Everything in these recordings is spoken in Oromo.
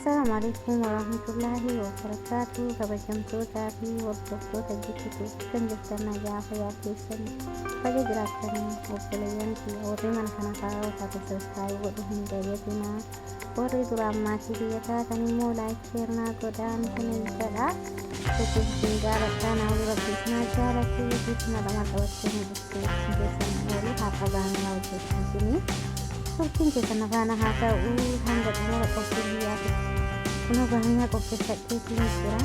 السلام عليكم ورحمة الله وبركاته. kabajamtoota fi hordoftoota jechuu kan jirtan nagaa fayyaa keessan fayya jiraatanii obboleeyyan fi warri mana kana kaa'aa taasisaa godhu hin dagatina. warri dura ammaatii biyya taatan immoo laayikeernaa godhaan kunuunsadha. Jechuun jaalattaan hawwi rabbiisnaa jaalatee biifna lama qabattee mul'istuu keessan oolu haqa baanaa hojjechuusinii turtiin keessan afaana haa ta'uu hanga xumura qophii biyyaati. Kuno bahanyaa qopheeffadheetiin jira.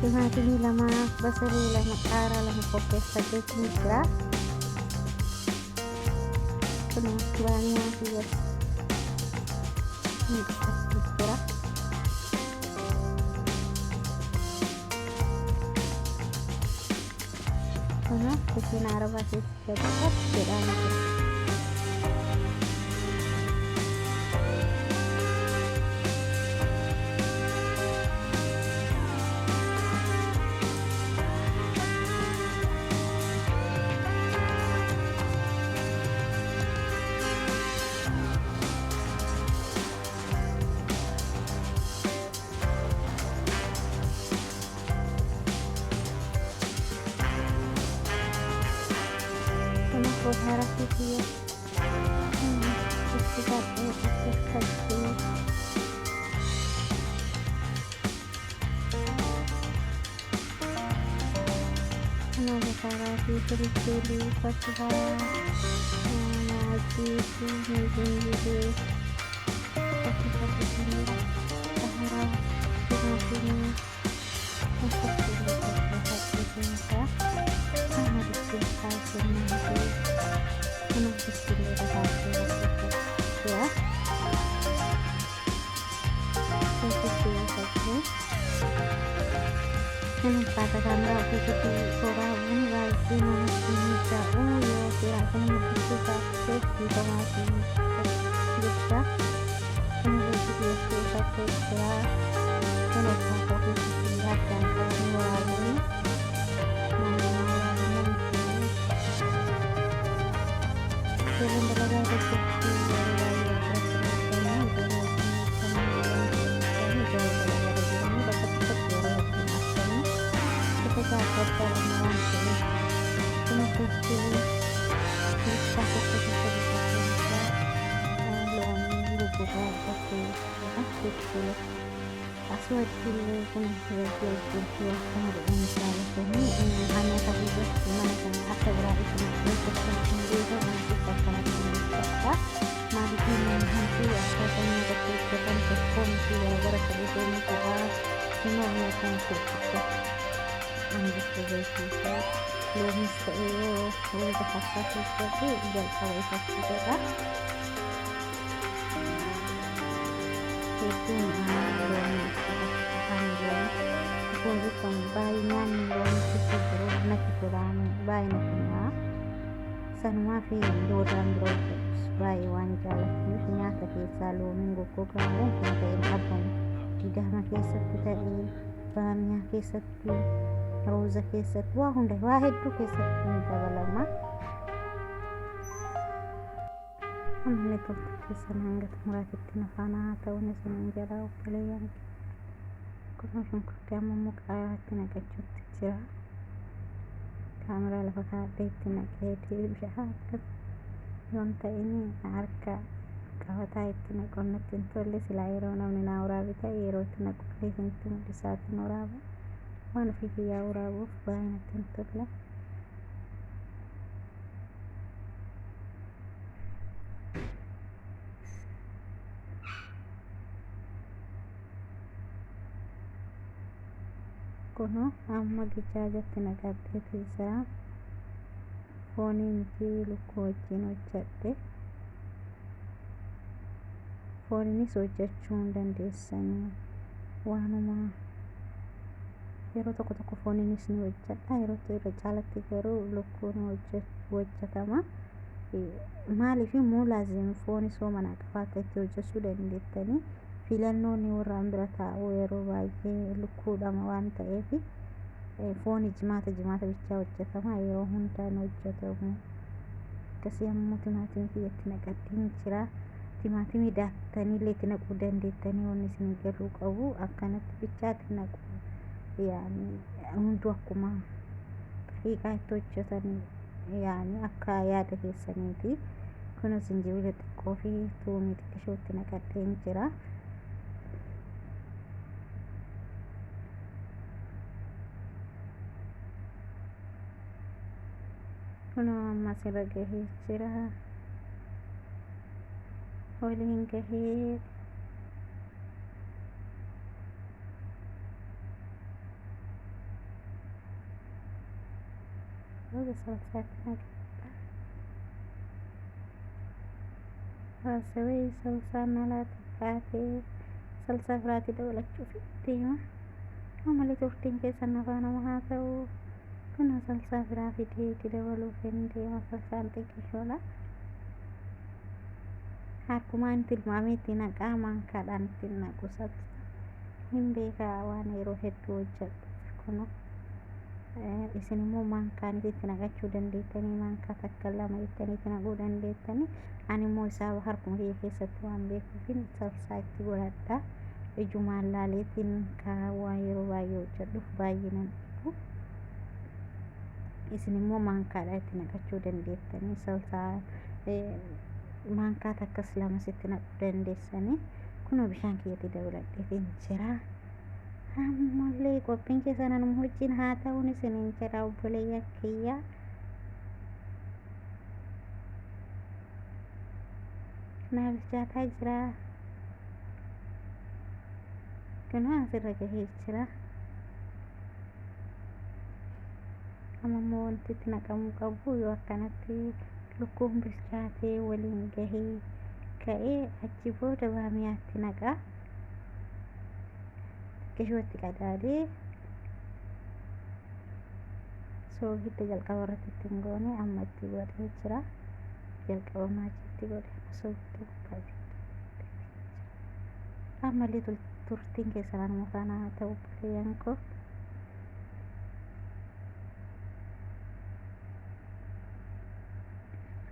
Timaatimii lama, basalii lama, qaaraa lama qopheeffadheetiin jira. Kuno bahanyaa biyyatti jira. Kuno bikin arabaa keessatti jedhama. Harap itu ya, kita kenapa cara dipilih pasal ngaji itu pasal ini harap ini untuk kita sama disini penuh istimewa ya. Pada kamera begitu orang lagi mengincar ya tidak akan bisa di tengah ini bisa menjadi satu ya kenapa kopi tidak dan melalui film berlaga seperti asal dulu pun berjual misalnya ini hanya satu gimana kan asal berarti untuk sendiri itu masih terkena kita mari kita nanti akan menentukan konsumsi gara-gara kebutuhan kita semua akan kita ambil kita belum saya belum terpaksa sesuatu dan kalau kita itu kung bayan loon siguro nakikurang bayan na sanwa fi doran drops bay wan jalat nyata kesa looming gugugawan hintayin abang tidak makesat ta'i bahamnya kesat roza kesat wahunda wahid tu kesat dabalama amne to kesan hangat murakit tinafana tauna sananjara ukalayan كنا كما مقاعدتنا كجوتة كاميرا لفقاتنا كيتي بشهادة يوم تاني عركة كهتايتنا كنا تنتولي سلايرونا من أورابي تايروتنا كلي تنتم لسات نورابا وانا في يا أورابو فباينا تنتولي kuno amma gijaajatti naqadhee isaa foonii miti lukkuu wajjin hojjedhe fooniinis hojjechuu hin dandeessanii waanuma yeroo tokko fooniinis ni hojjedha yeroo irra caalatti garuu lukkuun hojjetama maaliif immoo laazim foonii soomana qabaata itti hojjechuu dandeettanii filannoon warraan bira taa'u yeroo baay'ee lukkuudhama waan ta'eef foonii jimaata bichaa hojjetama yeroo hundaan hojjetamu akkasii ammoo timaatimii itti naqadheen jira timaatimii daaktaniillee itti naquu dandeettanii wanni isin galuu qabu akkanatti bichaatti naqu hunduu akkuma xixiqqaa itti hojjetan akka yaada keessaniiti. Kunis zinjibila xiqqoo fi tuumii xiqqishoo itti naqadheen jira. Kunoo amma asirra gahee jira. Waliin gahee salsaatti naqadha. Haasawee salsaan alaa xiqqaatee salsaa biraatti dabalachuuf deema. Malee turtiin keessan afaan nama haa ta'u. Kunoo salsaa biraa fidee itti dabaluuf hin deema. Salsaan xiqqishoodha. Harkumaan tilmaamee itti naqaa maankaadhaan itti naqu salsaa. Hin beekaa waan yeroo hedduu hojjedhuuf kunoo. Isin immoo maankaan itti naqachuu dandeettanii maankaa takka lama jettanii itti naquu dandeettanii. Ani immoo isaa harkuma kiyya keessatti waan beekuufin salsaa itti godhadha. Ijumaan laaleetiin waan yeroo baay'ee hojjedhuuf baay'inaan dhibu. Isin immoo maankaadhaan itti naqachuu dandeettanii salsaa maankaa takkas lamas itti naquu dandeessanii. Kunoo bishaan kiyyatti dabaladheetiin jira. Ammallee qophiin keessan anuma wajjin haa ta'uun isiniin jedha obboleeyyan kiyya. Na bilchaataa jira. Kunoo asirra gahee jira. Amma immoo wanti itti naqamuu qabu yoo akkanatti lukkuun bilchaatee waliin gahee ka'ee achi booda baamiyaatti naqaa. Xiqqishootti qadaadee soogidda jalqaba irratti ittiin goone amma itti godhee jira. Jalqaba maachiitti godhe soogidda gubbaatti. Ammallee turtiin keessan anuma faana haa ta'u obboleeyyan koo.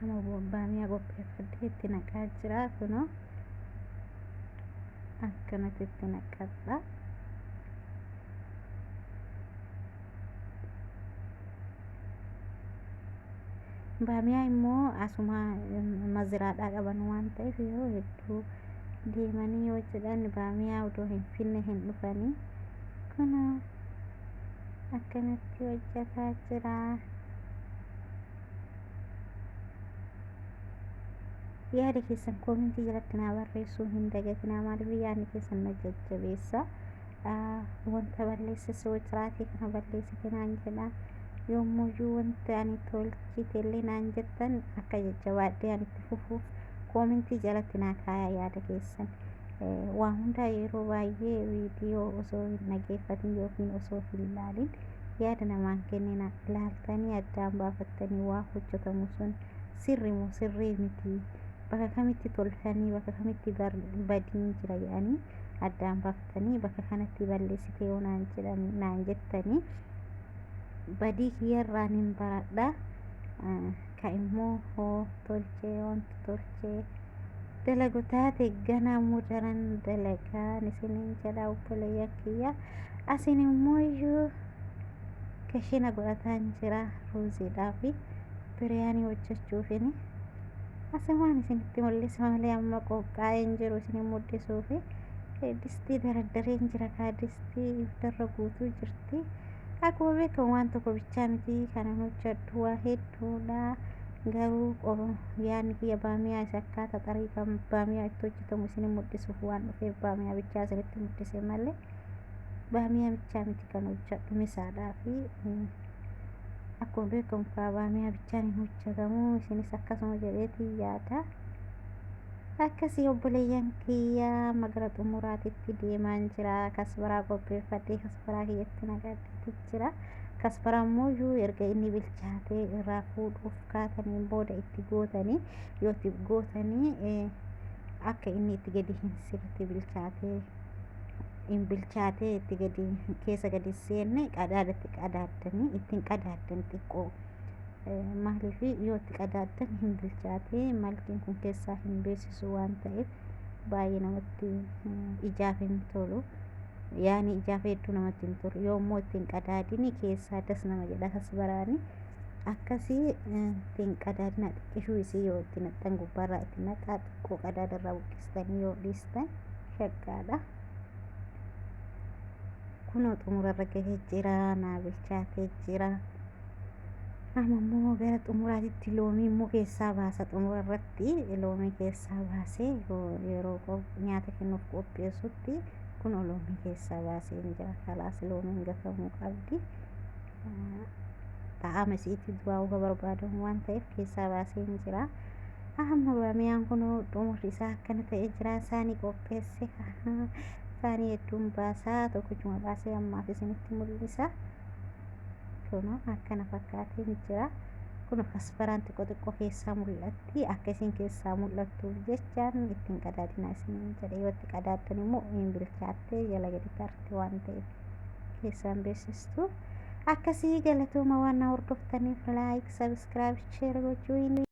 Amma baamiyaa qopheeffadhee itti naqaa jira. Kunoo akkanatti itti naqadha. Baamiyaa immoo asuma maziraadhaa qaban waan ta'eef yeroo hedduu deemanii yoo jedhan baamiyaa odoo hin finne hin dhufanii. Kunoo akkanatti hojjetaa jira. Yaada keessan koomentii jalatti naa barreessuu hin dagatinaa. Maaliif yaadni keessan na jajjabeessa. Wanta balleesse yoo jiraate kana balleessite naan jedha. Yommuyyuu wanti ani tolchite illee naan jettan akka jajjabaadhee ani itti fufuuf koomentii jalatti naa kaayaa yaada keessan. Waan hundaa yeroo baay'ee viidiyoo osoo hin dhaggeeffatin yookiin osoo hin ilaalin yaada namaan kennina. Ilaaltanii addaan baafattanii waa hojjetamu sun sirrii moo sirrii miti. Bakka kamitti tolchanii bakka kamitti badiin jira jedhanii addaan baafatanii bakka kanatti balleessite yoo naan jettanii badii kiyyarraan hin baradha. Ka immoo hoo tolchee wanti tolchee dalagu taate ganamuu daran dalagaan isiniin jedha obboleeyyan kiyya. Asin immoo iyyuu kashina godhataan jira ruuziidhaa fi biriyaanii hojjechuufini. Asin waan isinitti mul'isa malee amma qophaa'een jiru isin mul'isuufi distii dardareen jira. Kaa distii ibdarra guutuu jirti. Akkuma beekamu waan tokko bichaa miti kanan hojjedhu waa hedduudha. Garuu yaadni kiyya baamiyaa isa akkaataa xarii kan baamiyaa itti hojjetamu isin mul'isuuf waan dhufeef baamiyaa bichaa isinitti mul'ise malee baamiyaa bichaa miti kan hojjedhu misaadhaa fi akkuma beekamu baamiyaa bichaan hin hojjetamu. Isinis akkasuma jedheetii yaada. Akkasii obboleeyyan kiyya magara xumuraatitti deemaan jira. Kasbaraa qopheeffadhee kasbaraa kiyyatti naqadheetii jira. Kasbaraa immoo erga inni bilchaatee irraa fuudhuuf kaataniin booda itti gootanii yoo itti gootanii akka inni itti gadi hin sirriitti bilchaatee itti gadi keessa gadi seenne qadaadatti qadaaddanii ittiin qadaaddan xiqqoo maaliif yoo itti qadaaddan hin bilchaate maltiin kun keessaa hin beeksisu waan ta'eef baay'ee namatti ijaaf hin tolu. Yaani ijaaf hedduu namatti hin tolu. Yoo immoo ittiin qadaadini keessaa das nama jedha as baraani. Akkasii ittiin qadaadina xiqqishuu isii yoo itti naqxan gubbaarraa itti naqaa xiqqoo qadaadarraa buqqistanii yoo dhiistan shaggaadha. Kunoo xumurarra gahee jira naa bilchaatee jira. Amma immoo gara xumuraatitti loomii immoo keessaa baasa. Xumurarratti loomii keessaa baasee yeroo nyaata kennuuf qopheessutti kunoo loomii keessaa baasee ni jira. Kalaas loomiin gafamuu qabdi. Ta'ama isiitti du'aa barbaadamu waan ta'eef keessaa baasee ni jira. Amma baamiyaan kunoo xumurri isaa akkana ta'ee jira. Saanii qopheesse. Saanii hedduun baasaa tokkichuma baasee ammaaf isinitti mul'isa. Kunoo akkana fakkaatee jira. Kun fasfaraan xiqqoo keessaa mul'atti. Akka isin keessaa mul'attuuf jechaan ittiin qadaadina isiniin jedhe. Yoo itti qadaaddan immoo hin bilchaatte jala gadi tarti waan ta'eef keessaan beeksistu. Akkasii galatooma waan na hordoftaniif laayik, sabiskiraayib, sheer gochuu hin